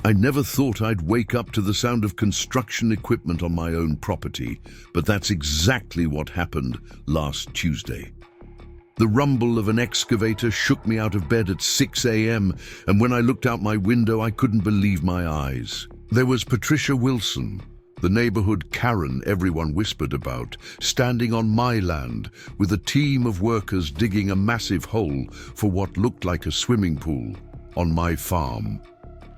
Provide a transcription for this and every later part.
I never thought I'd wake up to the sound of construction equipment on my own property, but that's exactly what happened last Tuesday. The rumble of an excavator shook me out of bed at 6 a.m., and when I looked out my window, I couldn't believe my eyes. There was Patricia Wilson, the neighborhood Karen everyone whispered about, standing on my land with a team of workers digging a massive hole for what looked like a swimming pool on my farm.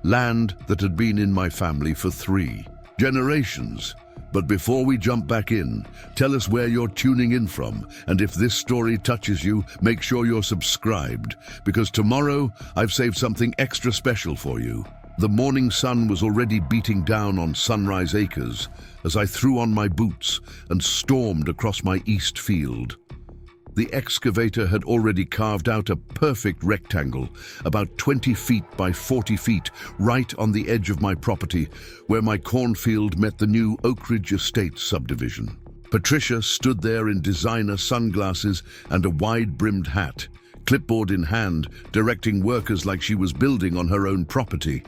Land that had been in my family for 3 generations. But before we jump back in, tell us where you're tuning in from, and if this story touches you, make sure you're subscribed, because tomorrow I've saved something extra special for you. The morning sun was already beating down on Sunrise Acres as I threw on my boots and stormed across my east field. The excavator had already carved out a perfect rectangle, about 20 feet by 40 feet, right on the edge of my property, where my cornfield met the new Oakridge Estates subdivision. Patricia stood there in designer sunglasses and a wide-brimmed hat, clipboard in hand, directing workers like she was building on her own property.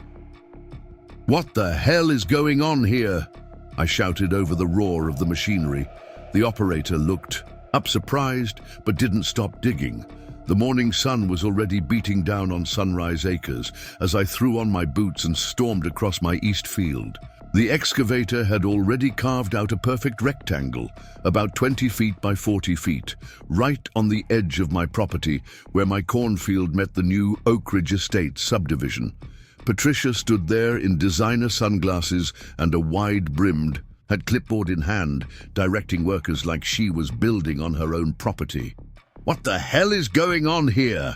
"What the hell is going on here?" I shouted over the roar of the machinery. The operator looked up surprised, but didn't stop digging. The morning sun was already beating down on Sunrise Acres as I threw on my boots and stormed across my east field. The excavator had already carved out a perfect rectangle, about 20 feet by 40 feet, right on the edge of my property, where my cornfield met the new Oakridge Estates subdivision. Patricia stood there in designer sunglasses and a wide-brimmed, had clipboard in hand, directing workers like she was building on her own property. "What the hell is going on here?"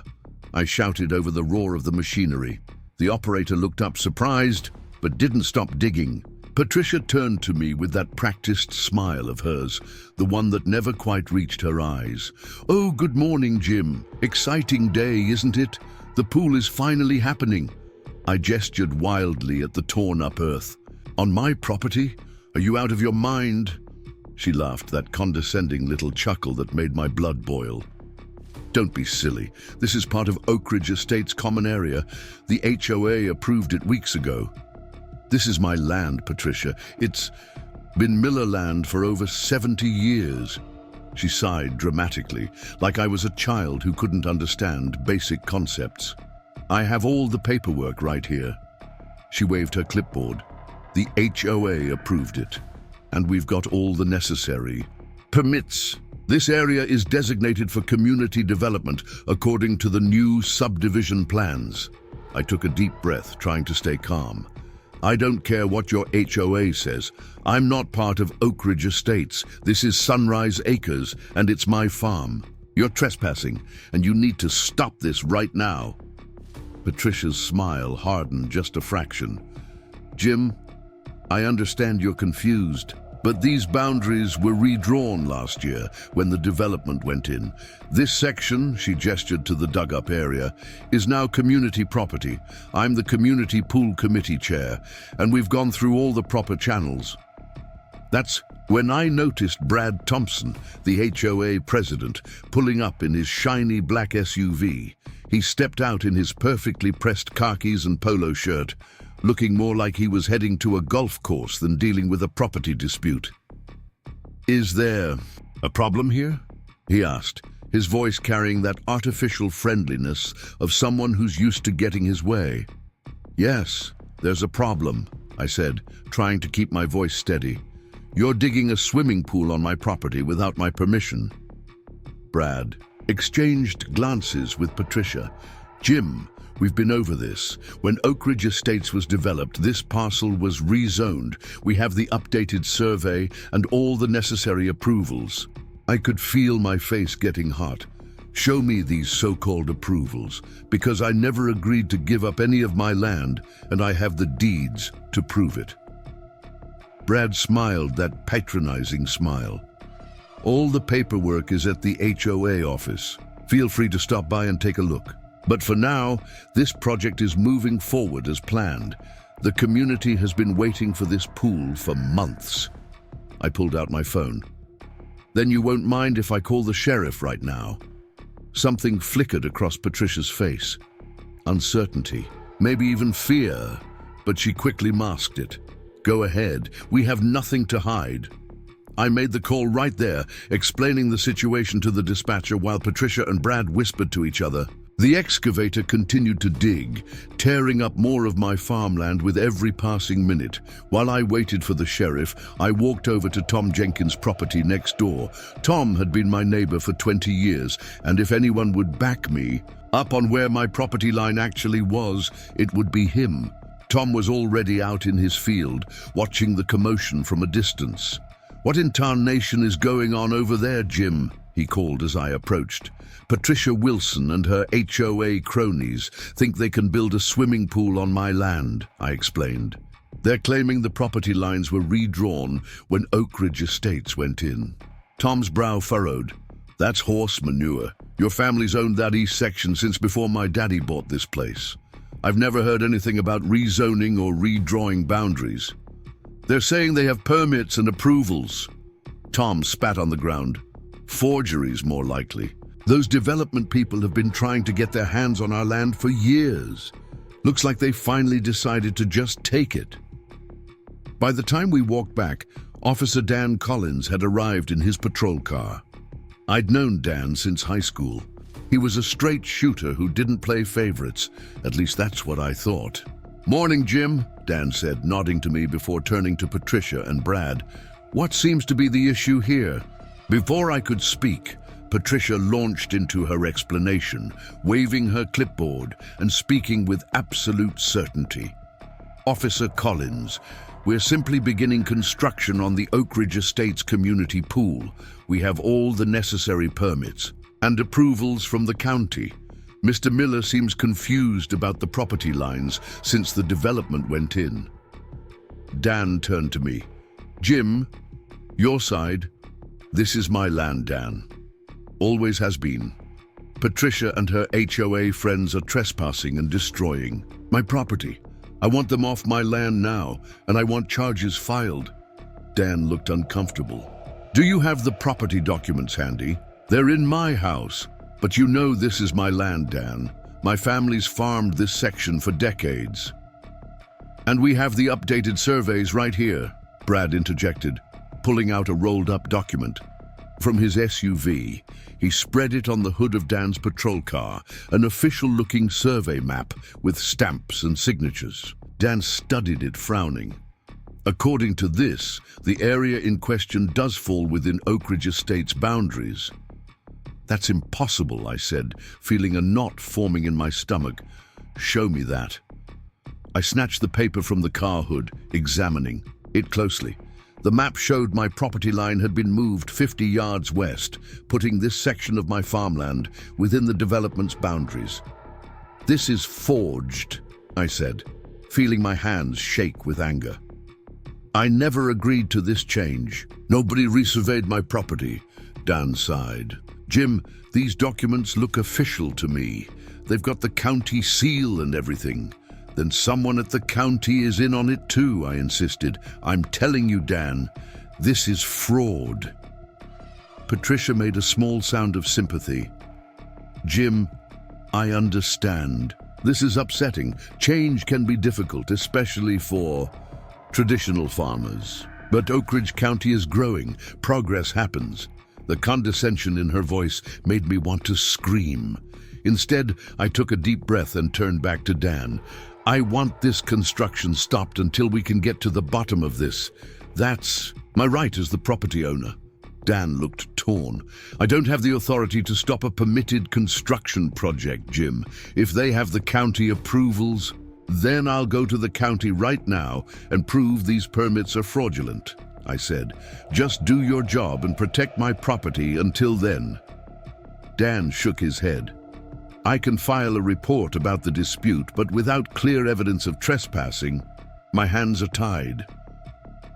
I shouted over the roar of the machinery. The operator looked up surprised, but didn't stop digging. Patricia turned to me with that practiced smile of hers, the one that never quite reached her eyes. "Oh, good morning, Jim. Exciting day, isn't it? The pool is finally happening." I gestured wildly at the torn-up earth. "On my property? Are you out of your mind?" She laughed, that condescending little chuckle that made my blood boil. "Don't be silly. This is part of Oakridge Estates common area. The HOA approved it weeks ago." "This is my land, Patricia. It's been Miller land for over 70 years. She sighed dramatically, like I was a child who couldn't understand basic concepts. "I have all the paperwork right here." She waved her clipboard. "The HOA approved it, and we've got all the necessary permits. This area is designated for community development according to the new subdivision plans." I took a deep breath, trying to stay calm. "I don't care what your HOA says. I'm not part of Oakridge Estates. This is Sunrise Acres, and it's my farm. You're trespassing, and you need to stop this right now." Patricia's smile hardened just a fraction. "Jim, I understand you're confused, but these boundaries were redrawn last year when the development went in. This section," she gestured to the dug-up area, "is now community property. I'm the community pool committee chair, and we've gone through all the proper channels." That's when I noticed Brad Thompson, the HOA president, pulling up in his shiny black SUV. He stepped out in his perfectly pressed khakis and polo shirt, looking more like he was heading to a golf course than dealing with a property dispute. "Is there a problem here?" he asked, his voice carrying that artificial friendliness of someone who's used to getting his way. "Yes, there's a problem," I said, trying to keep my voice steady. "You're digging a swimming pool on my property without my permission." Brad exchanged glances with Patricia. "Jim, we've been over this. When Oakridge Estates was developed, this parcel was rezoned. We have the updated survey and all the necessary approvals." I could feel my face getting hot. "Show me these so-called approvals, because I never agreed to give up any of my land, and I have the deeds to prove it." Brad smiled, that patronizing smile. "All the paperwork is at the HOA office. Feel free to stop by and take a look. But for now, this project is moving forward as planned. The community has been waiting for this pool for months." I pulled out my phone. "Then you won't mind if I call the sheriff right now?" Something flickered across Patricia's face. Uncertainty, maybe even fear. but she quickly masked it. Go ahead, we have nothing to hide. I made the call right there, explaining the situation to the dispatcher while Patricia and Brad whispered to each other. The excavator continued to dig, tearing up more of my farmland with every passing minute. While I waited for the sheriff, I walked over to Tom Jenkins' property next door. Tom had been my neighbor for 20 years, and if anyone would back me up on where my property line actually was, it would be him. Tom was already out in his field, watching the commotion from a distance. "What in tarnation is going on over there, Jim?" he called as I approached. "Patricia Wilson and her HOA cronies think they can build a swimming pool on my land," I explained. "They're claiming the property lines were redrawn when Oakridge Estates went in." Tom's brow furrowed. "That's horse manure. Your family's owned that east section since before my daddy bought this place. I've never heard anything about rezoning or redrawing boundaries. They're saying they have permits and approvals." Tom spat on the ground. "Forgeries, more likely. Those development people have been trying to get their hands on our land for years. Looks like they finally decided to just take it." By the time we walked back, Officer Dan Collins had arrived in his patrol car. I'd known Dan since high school. He was a straight shooter who didn't play favorites. At least that's what I thought. "Morning, Jim," Dan said, nodding to me before turning to Patricia and Brad. "What seems to be the issue here?" Before I could speak, Patricia launched into her explanation, waving her clipboard and speaking with absolute certainty. "Officer Collins, we're simply beginning construction on the Oakridge Estates community pool. We have all the necessary permits and approvals from the county. Mr. Miller seems confused about the property lines since the development went in." Dan turned to me. "Jim, your side. This is my land, Dan. Always has been. Patricia and her HOA friends are trespassing and destroying my property. I want them off my land now, and I want charges filed." Dan looked uncomfortable. "Do you have the property documents handy? They're in my house. But you know this is my land, Dan. My family's farmed this section for decades." "And we have the updated surveys right here," Brad interjected, pulling out a rolled-up document. From his SUV, he spread it on the hood of Dan's patrol car, an official-looking survey map with stamps and signatures. Dan studied it, frowning. "According to this, the area in question does fall within Oakridge Estates boundaries." "That's impossible," I said, feeling a knot forming in my stomach. "Show me that." I snatched the paper from the car hood, examining it closely. The map showed my property line had been moved 50 yards west, putting this section of my farmland within the development's boundaries. "This is forged," I said, feeling my hands shake with anger. "I never agreed to this change. Nobody resurveyed my property," Dan sighed. "Jim, these documents look official to me. They've got the county seal and everything." "Then someone at the county is in on it too," I insisted. "I'm telling you, Dan, this is fraud." Patricia made a small sound of sympathy. "Jim, I understand. This is upsetting. Change can be difficult, especially for traditional farmers. But Oakridge County is growing. Progress happens." The condescension in her voice made me want to scream. Instead, I took a deep breath and turned back to Dan. "I want this construction stopped until we can get to the bottom of this. That's my right as the property owner." Dan looked torn. "I don't have the authority to stop a permitted construction project, Jim. If they have the county approvals, then I'll go to the county right now and prove these permits are fraudulent," I said. "Just do your job and protect my property until then." Dan shook his head. "I can file a report about the dispute, but without clear evidence of trespassing, my hands are tied."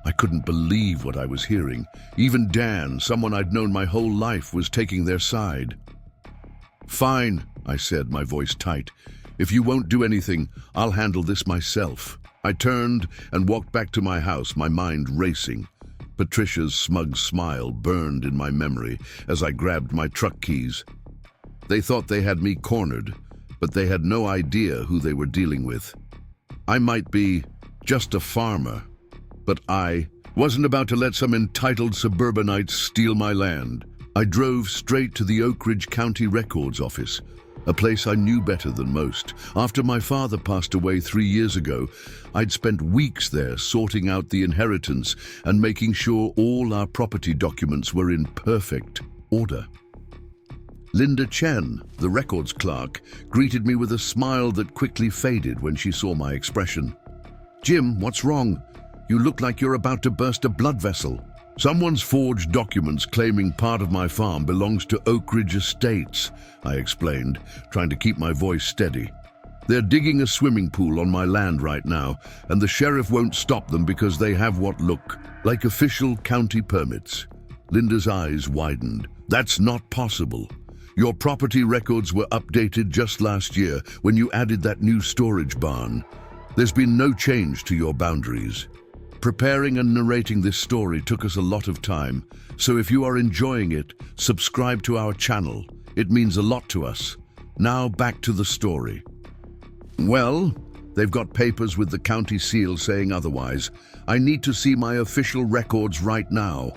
I couldn't believe what I was hearing. Even Dan, someone I'd known my whole life, was taking their side. "Fine," I said, my voice tight. "If you won't do anything, I'll handle this myself." I turned and walked back to my house, my mind racing. Patricia's smug smile burned in my memory as I grabbed my truck keys. They thought they had me cornered, but they had no idea who they were dealing with. I might be just a farmer. But I wasn't about to let some entitled suburbanites steal my land. I drove straight to the Oakridge County Records office, a place I knew better than most. After my father passed away 3 years ago, I'd spent weeks there sorting out the inheritance and making sure all our property documents were in perfect order. Linda Chen, the records clerk, greeted me with a smile that quickly faded when she saw my expression. "Jim, what's wrong? You look like you're about to burst a blood vessel." "Someone's forged documents claiming part of my farm belongs to Oakridge Estates," I explained, trying to keep my voice steady. "They're digging a swimming pool on my land right now, and the sheriff won't stop them because they have what look like official county permits." Linda's eyes widened. "That's not possible. Your property records were updated just last year when you added that new storage barn. There's been no change to your boundaries." Preparing and narrating this story took us a lot of time, so if you are enjoying it, subscribe to our channel. It means a lot to us. Now back to the story. "Well, they've got papers with the county seal saying otherwise. I need to see my official records right now."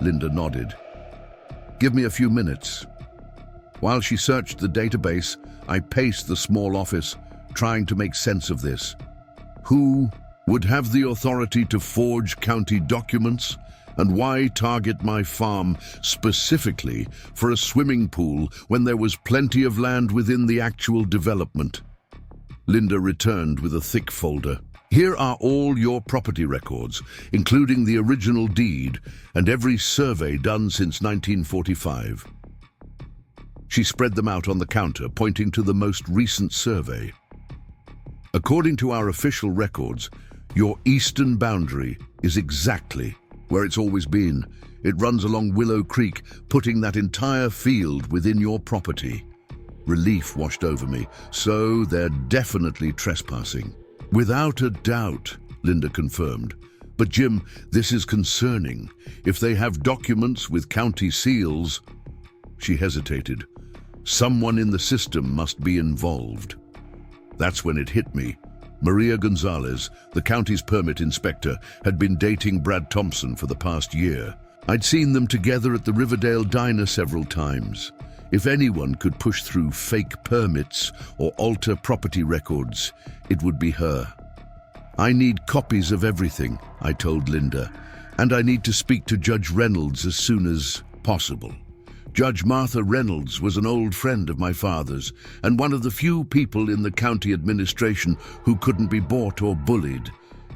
Linda nodded. "Give me a few minutes." While she searched the database, I paced the small office, trying to make sense of this. Who would have the authority to forge county documents, and why target my farm specifically for a swimming pool when there was plenty of land within the actual development? Linda returned with a thick folder. "Here are all your property records, including the original deed and every survey done since 1945. She spread them out on the counter, pointing to the most recent survey. "According to our official records, your eastern boundary is exactly where it's always been. It runs along Willow Creek, putting that entire field within your property." Relief washed over me. So they're definitely trespassing. "Without a doubt," Linda confirmed. "But Jim, this is concerning. If they have documents with county seals..." She hesitated. "Someone in the system must be involved." That's when it hit me. Maria Gonzalez, the county's permit inspector, had been dating Brad Thompson for the past year. I'd seen them together at the Riverdale Diner several times. If anyone could push through fake permits or alter property records, it would be her. "I need copies of everything," I told Linda, "and I need to speak to Judge Reynolds as soon as possible." Judge Martha Reynolds was an old friend of my father's and one of the few people in the county administration who couldn't be bought or bullied.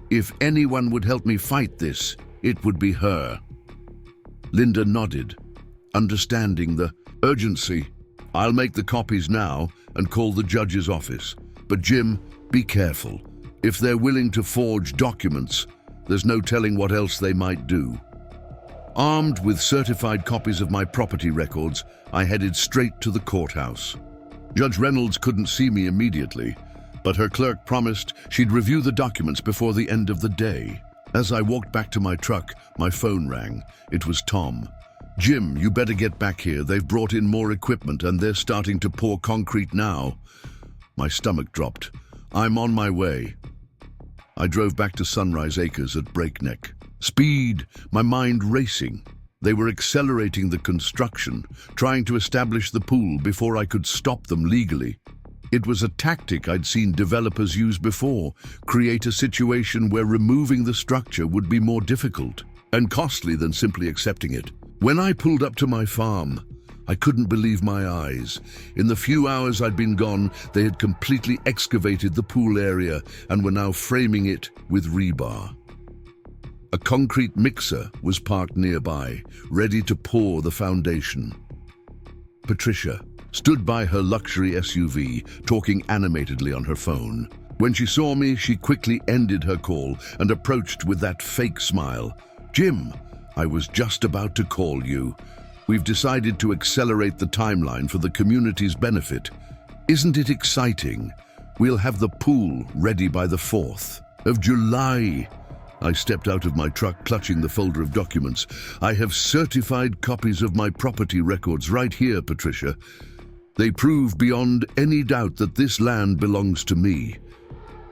If anyone would help me fight this, it would be her. Linda nodded, understanding the urgency. "I'll make the copies now and call the judge's office. But Jim, be careful. If they're willing to forge documents, there's no telling what else they might do." Armed with certified copies of my property records, I headed straight to the courthouse. Judge Reynolds couldn't see me immediately, but her clerk promised she'd review the documents before the end of the day. As I walked back to my truck, my phone rang. It was Tom. "Jim, you better get back here. They've brought in more equipment and they're starting to pour concrete now." My stomach dropped. "I'm on my way." I drove back to Sunrise Acres at breakneck speed, my mind racing. They were accelerating the construction, trying to establish the pool before I could stop them legally. It was a tactic I'd seen developers use before, create a situation where removing the structure would be more difficult and costly than simply accepting it. When I pulled up to my farm, I couldn't believe my eyes. In the few hours I'd been gone, they had completely excavated the pool area and were now framing it with rebar. A concrete mixer was parked nearby, ready to pour the foundation. Patricia stood by her luxury SUV, talking animatedly on her phone. When she saw me, she quickly ended her call and approached with that fake smile. "Jim, I was just about to call you. We've decided to accelerate the timeline for the community's benefit. Isn't it exciting? We'll have the pool ready by the 4th of July. I stepped out of my truck, clutching the folder of documents. "I have certified copies of my property records right here, Patricia. They prove beyond any doubt that this land belongs to me.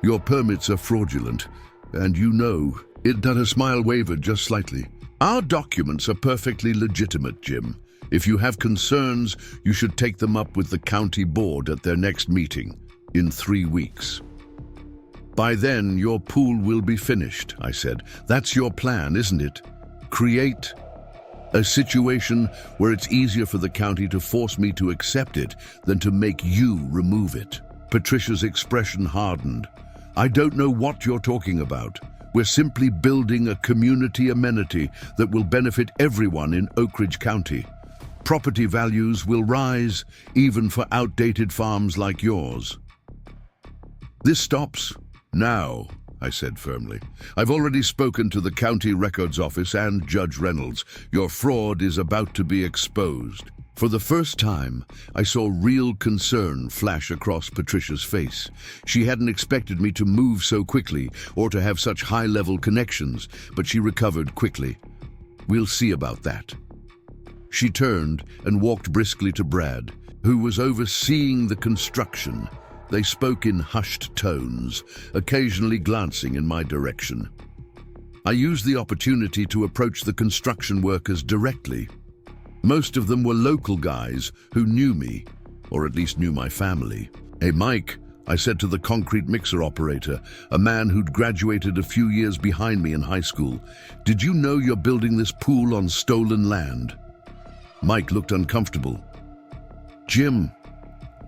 Your permits are fraudulent, And you know, her smile wavered just slightly. Our documents are perfectly legitimate, Jim. If you have concerns, you should take them up with the county board at their next meeting in 3 weeks. By then, your pool will be finished, I said. That's your plan, isn't it? Create a situation where it's easier for the county to force me to accept it than to make you remove it. Patricia's expression hardened. I don't know what you're talking about. We're simply building a community amenity that will benefit everyone in Oakridge County. Property values will rise, even for outdated farms like yours. This stops now, I said firmly. I've already spoken to the county records office and Judge Reynolds. Your fraud is about to be exposed. For the first time, I saw real concern flash across Patricia's face. She hadn't expected me to move so quickly or to have such high-level connections, but she recovered quickly. We'll see about that. She turned and walked briskly to Brad, who was overseeing the construction. They spoke in hushed tones, occasionally glancing in my direction. I used the opportunity to approach the construction workers directly. Most of them were local guys who knew me, or at least knew my family. "Hey, Mike," I said to the concrete mixer operator, a man who'd graduated a few years behind me in high school. "Did you know you're building this pool on stolen land?" Mike looked uncomfortable. "Jim,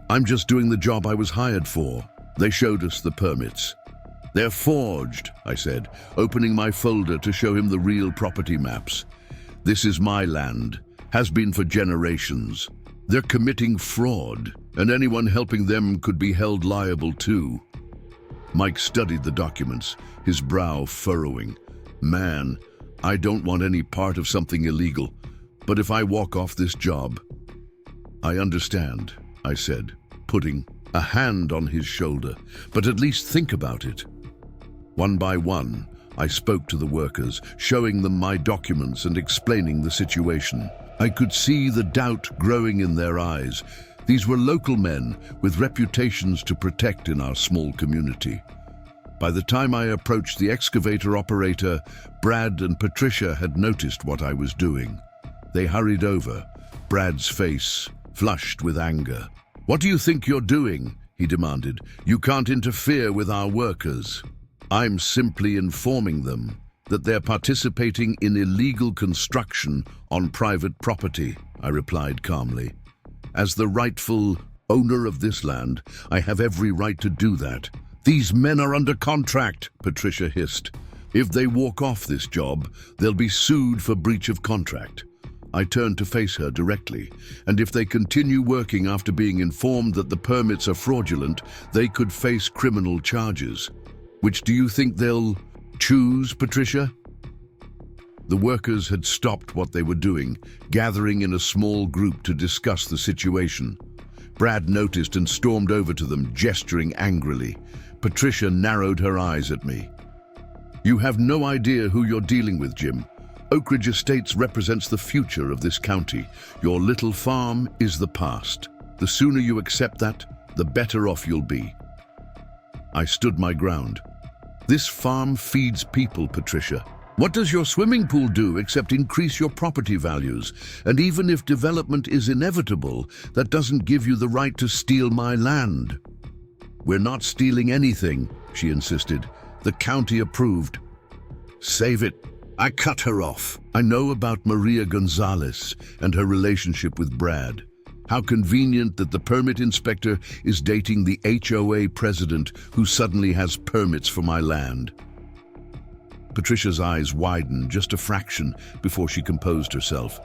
I'm just doing the job I was hired for." They showed us the permits. "They're forged," I said, opening my folder to show him the real property maps. "This is my land. Has been for generations. They're committing fraud, and anyone helping them could be held liable too." Mike studied the documents, his brow furrowing. "Man, I don't want any part of something illegal, but if I walk off this job..." "I understand," I said, putting a hand on his shoulder, "but at least think about it." One by one, I spoke to the workers, showing them my documents and explaining the situation. I could see the doubt growing in their eyes. These were local men with reputations to protect in our small community. By the time I approached the excavator operator, Brad and Patricia had noticed what I was doing. They hurried over, Brad's face flushed with anger. "What do you think you're doing?" he demanded. "You can't interfere with our workers." "I'm simply informing them that they're participating in illegal construction on private property," I replied calmly. "As the rightful owner of this land, I have every right to do that." "These men are under contract," Patricia hissed. "If they walk off this job, they'll be sued for breach of contract." I turned to face her directly, and if they continue working after being informed that the permits are fraudulent, they could face criminal charges. Which do you think they'll choose, Patricia? The workers had stopped what they were doing, gathering in a small group to discuss the situation. Brad noticed and stormed over to them, gesturing angrily. Patricia narrowed her eyes at me. "You have no idea who you're dealing with, Jim. Oakridge Estates represents the future of this county. Your little farm is the past. The sooner you accept that, the better off you'll be." I stood my ground. "This farm feeds people, Patricia. What does your swimming pool do except increase your property values? And even if development is inevitable, that doesn't give you the right to steal my land." "We're not stealing anything," she insisted. "The county approved." "Save it." I cut her off. "I know about Maria Gonzalez and her relationship with Brad. How convenient that the permit inspector is dating the HOA president who suddenly has permits for my land." Patricia's eyes widened just a fraction before she composed herself.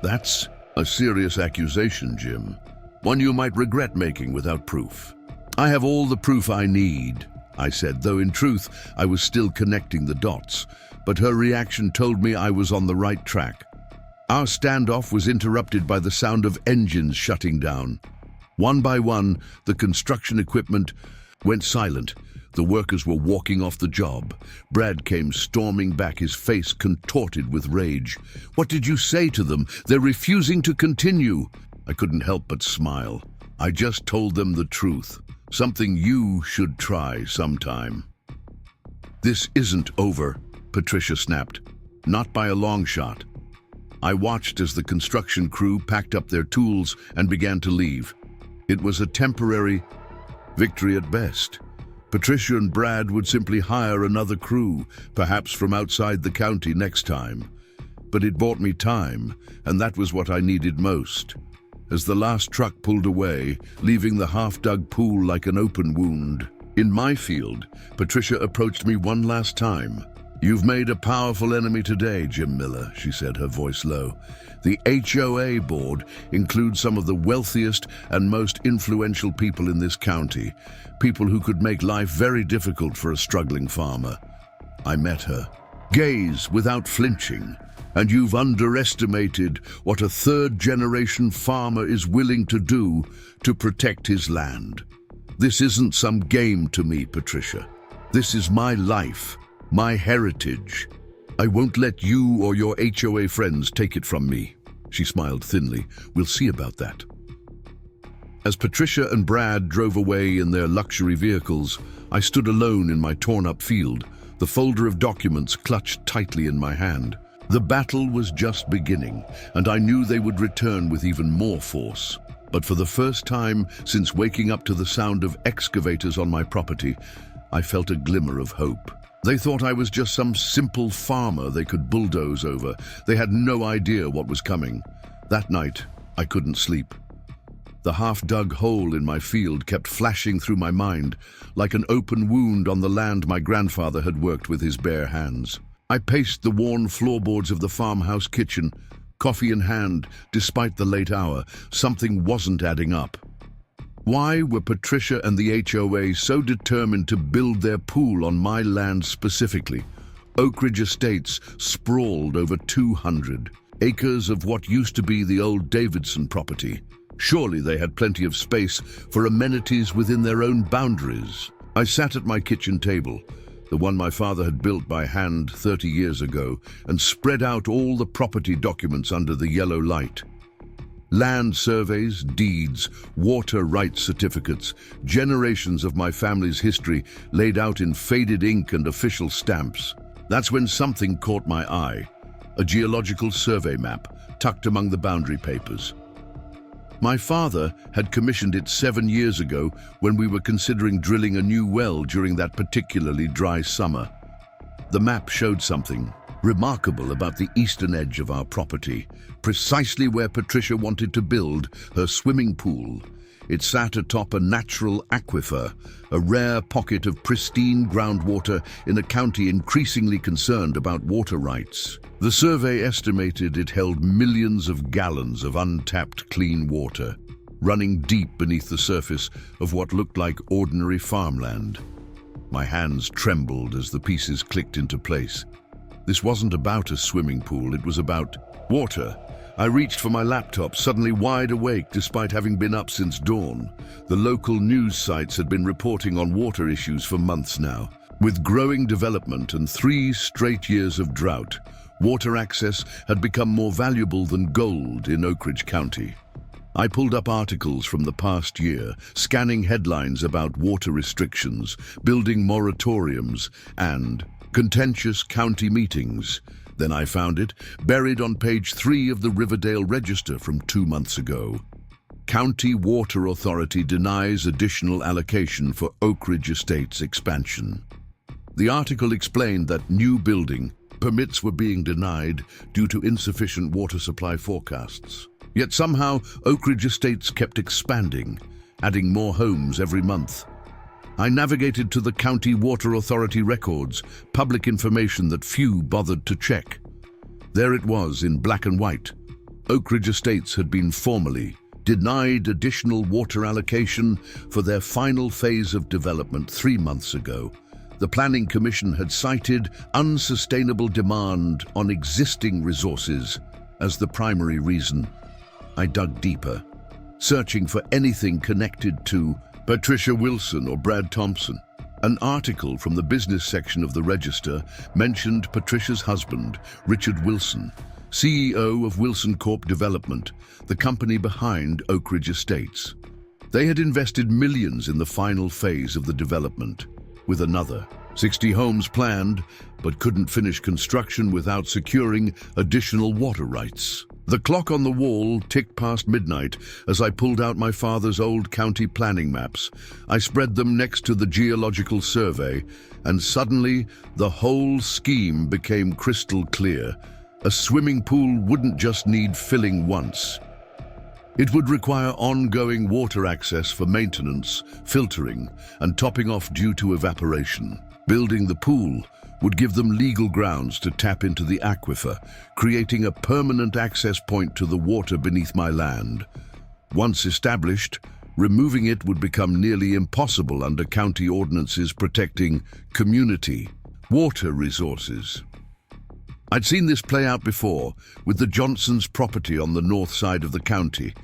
"That's a serious accusation, Jim. One you might regret making without proof." "I have all the proof I need," I said, though in truth I was still connecting the dots. But her reaction told me I was on the right track. Our standoff was interrupted by the sound of engines shutting down. One by one, the construction equipment went silent. The workers were walking off the job. Brad came storming back, his face contorted with rage. "What did you say to them? They're refusing to continue." I couldn't help but smile. "I just told them the truth. Something you should try sometime." "This isn't over," Patricia snapped. "Not by a long shot." I watched as the construction crew packed up their tools and began to leave. It was a temporary victory at best. Patricia and Brad would simply hire another crew, perhaps from outside the county next time. But it bought me time, and that was what I needed most. As the last truck pulled away, leaving the half-dug pool like an open wound in my field, Patricia approached me one last time. "You've made a powerful enemy today, Jim Miller," she said, her voice low. "The HOA board includes some of the wealthiest and most influential people in this county, people who could make life very difficult for a struggling farmer." I met her. "Gaze without flinching, and you've underestimated what a third-generation farmer is willing to do to protect his land. This isn't some game to me, Patricia. This is my life. My heritage. I won't let you or your HOA friends take it from me." She smiled thinly. "We'll see about that." As Patricia and Brad drove away in their luxury vehicles, I stood alone in my torn-up field, the folder of documents clutched tightly in my hand. The battle was just beginning, and I knew they would return with even more force. But for the first time since waking up to the sound of excavators on my property, I felt a glimmer of hope. They thought I was just some simple farmer they could bulldoze over. They had no idea what was coming. That night, I couldn't sleep. The half-dug hole in my field kept flashing through my mind, like an open wound on the land my grandfather had worked with his bare hands. I paced the worn floorboards of the farmhouse kitchen, coffee in hand, despite the late hour. Something wasn't adding up. Why were Patricia and the HOA so determined to build their pool on my land specifically? Oakridge Estates sprawled over 200 acres of what used to be the old Davidson property. Surely they had plenty of space for amenities within their own boundaries. I sat at my kitchen table, the one my father had built by hand 30 years ago, and spread out all the property documents under the yellow light. Land surveys, deeds, water rights certificates, generations of my family's history laid out in faded ink and official stamps. That's when something caught my eye. A geological survey map tucked among the boundary papers. My father had commissioned it 7 years ago when we were considering drilling a new well during that particularly dry summer. The map showed something remarkable about the eastern edge of our property, precisely where Patricia wanted to build her swimming pool. It sat atop a natural aquifer, a rare pocket of pristine groundwater in a county increasingly concerned about water rights. The survey estimated it held millions of gallons of untapped clean water, running deep beneath the surface of what looked like ordinary farmland. My hands trembled as the pieces clicked into place. This wasn't about a swimming pool, it was about water. I reached for my laptop, suddenly wide awake despite having been up since dawn. The local news sites had been reporting on water issues for months now. With growing development and 3 straight years of drought, water access had become more valuable than gold in Oakridge County. I pulled up articles from the past year, scanning headlines about water restrictions, building moratoriums, and contentious county meetings. Then I found it, buried on page 3 of the Riverdale Register from 2 months ago. County Water Authority denies additional allocation for Oakridge Estates expansion. The article explained that new building permits were being denied due to insufficient water supply forecasts. Yet somehow Oakridge Estates kept expanding, adding more homes every month. I navigated to the County Water Authority records, public information that few bothered to check. There it was in black and white. Oakridge Estates had been formally denied additional water allocation for their final phase of development 3 months ago. The Planning Commission had cited unsustainable demand on existing resources as the primary reason. I dug deeper, searching for anything connected to Patricia Wilson or Brad Thompson. An article from the business section of the Register mentioned Patricia's husband, Richard Wilson, CEO of Wilson Corp Development, the company behind Oakridge Estates. They had invested millions in the final phase of the development, with another 60 homes planned, but couldn't finish construction without securing additional water rights. The clock on the wall ticked past midnight as I pulled out my father's old county planning maps. I spread them next to the geological survey, and suddenly the whole scheme became crystal clear. A swimming pool wouldn't just need filling once. It would require ongoing water access for maintenance, filtering, and topping off due to evaporation. Building the pool would give them legal grounds to tap into the aquifer, creating a permanent access point to the water beneath my land. Once established, removing it would become nearly impossible under county ordinances protecting community water resources. I'd seen this play out before with the Johnsons' property on the north side of the county.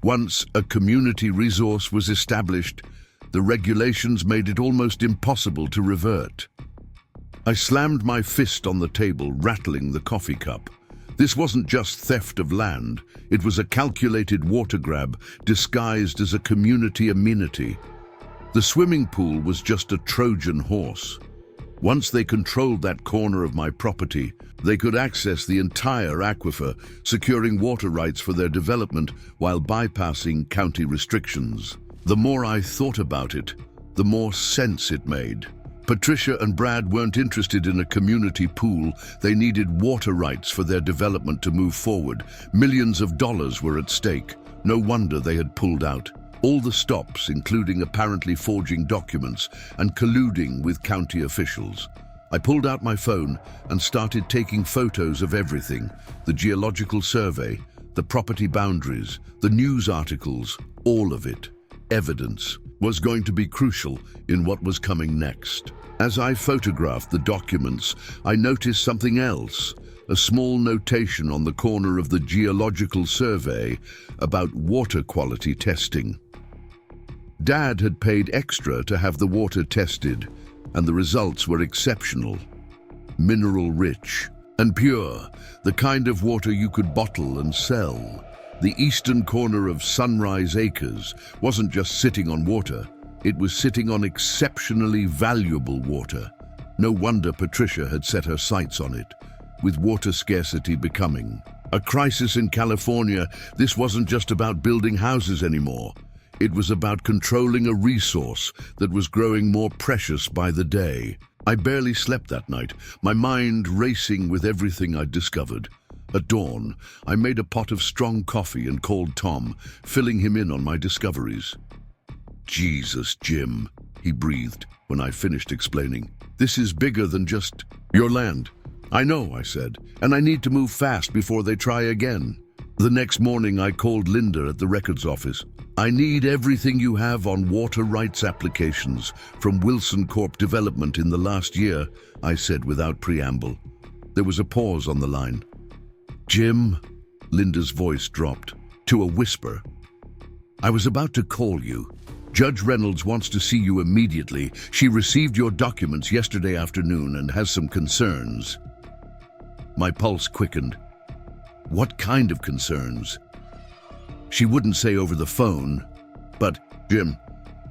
Once a community resource was established, the regulations made it almost impossible to revert. I slammed my fist on the table, rattling the coffee cup. This wasn't just theft of land, it was a calculated water grab disguised as a community amenity. The swimming pool was just a Trojan horse. Once they controlled that corner of my property, they could access the entire aquifer, securing water rights for their development while bypassing county restrictions. The more I thought about it, the more sense it made. Patricia and Brad weren't interested in a community pool. They needed water rights for their development to move forward. Millions of dollars were at stake. No wonder they had pulled out. All the stops, including apparently forging documents and colluding with county officials. I pulled out my phone and started taking photos of everything. The geological survey, the property boundaries, the news articles, all of it. Evidence was going to be crucial in what was coming next. As I photographed the documents, I noticed something else, a small notation on the corner of the geological survey about water quality testing. Dad had paid extra to have the water tested, and the results were exceptional. Mineral-rich and pure, the kind of water you could bottle and sell. The eastern corner of Sunrise Acres wasn't just sitting on water, it was sitting on exceptionally valuable water. No wonder Patricia had set her sights on it, with water scarcity becoming a crisis in California. This wasn't just about building houses anymore. It was about controlling a resource that was growing more precious by the day. I barely slept that night, my mind racing with everything I'd discovered. At dawn, I made a pot of strong coffee and called Tom, filling him in on my discoveries. "Jesus, Jim," he breathed when I finished explaining. "This is bigger than just your land." "I know," I said, "and I need to move fast before they try again." The next morning, I called Linda at the records office. "I need everything you have on water rights applications from Wilson Corp Development in the last year," I said without preamble. There was a pause on the line. "Jim," Linda's voice dropped to a whisper. "I was about to call you. Judge Reynolds wants to see you immediately. She received your documents yesterday afternoon and has some concerns." My pulse quickened. What kind of concerns? She wouldn't say over the phone, but, "Jim,"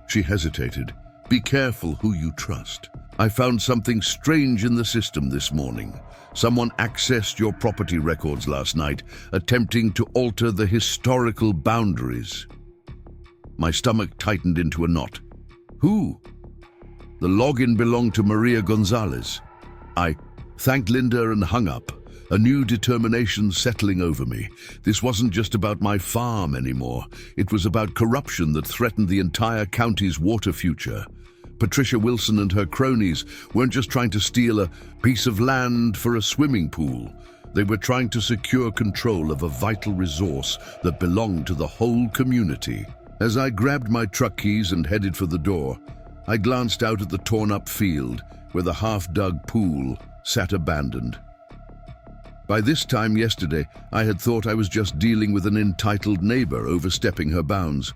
she hesitated, "be careful who you trust. I found something strange in the system this morning. Someone accessed your property records last night, attempting to alter the historical boundaries." My stomach tightened into a knot. "Who?" "The login belonged to Maria Gonzalez." I thanked Linda and hung up, a new determination settling over me. This wasn't just about my farm anymore. It was about corruption that threatened the entire county's water future. Patricia Wilson and her cronies weren't just trying to steal a piece of land for a swimming pool. They were trying to secure control of a vital resource that belonged to the whole community. As I grabbed my truck keys and headed for the door, I glanced out at the torn-up field where the half-dug pool sat abandoned. By this time yesterday, I had thought I was just dealing with an entitled neighbor overstepping her bounds.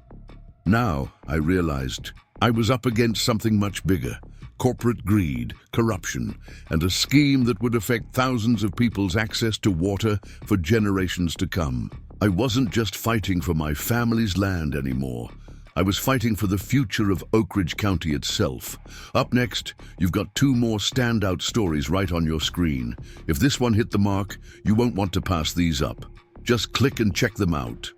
Now, I realized, I was up against something much bigger: corporate greed, corruption, and a scheme that would affect thousands of people's access to water for generations to come. I wasn't just fighting for my family's land anymore. I was fighting for the future of Oakridge County itself. Up next, you've got two more standout stories right on your screen. If this one hit the mark, you won't want to pass these up. Just click and check them out.